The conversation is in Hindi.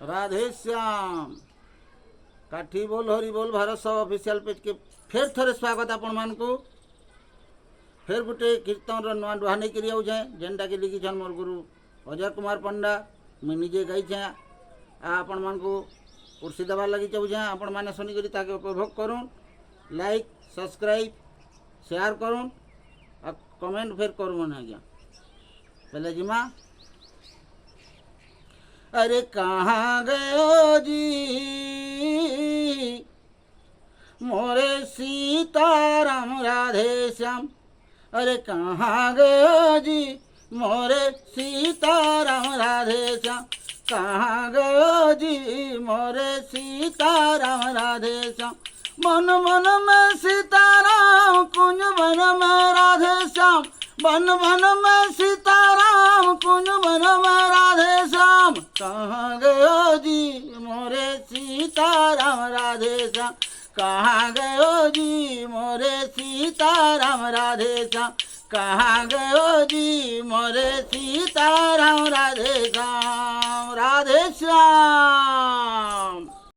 राधे श्याम। काठी बोल हरि बोल भारत सब ऑफिशियल पेज के फेर थोड़े स्वागत आपण मान को। फेर गोटे कीर्तन नुआ डुहा नहीं करी जाए जेनटा कि लिखिछन मोर गुरु अजय कुमार पंडा। मुझे निजे गाइछे आपण मान को कुर्सी देवार लगी चाहूँ आपण मैंने शुनिक ताके उपभोग करूँ। लाइक सब्सक्राइब शेयर करूँ और कमेंट फिर करूँ आज्ञा। पहले जिमा अरे कहाँ गयो जी मोरे सीताराम राधे श्याम। अरे कहाँ गयो जी मोरे सीताराम राधे श्याम। कहाँ गयो जी मोरे सीताराम राधे श्याम। मन मन में सीताराम कुंज वन में राधे श्याम। वन वन में सीताराम कुंज वन में राधे श्याम। कहाँ गयो जी मोरे सीताराम राधे श्याम। कहाँ गयो जी मोरे सीताराम राधे श्याम। कहाँ गयो जी मोरे सीताराम राधे श्याम। राधे श्याम।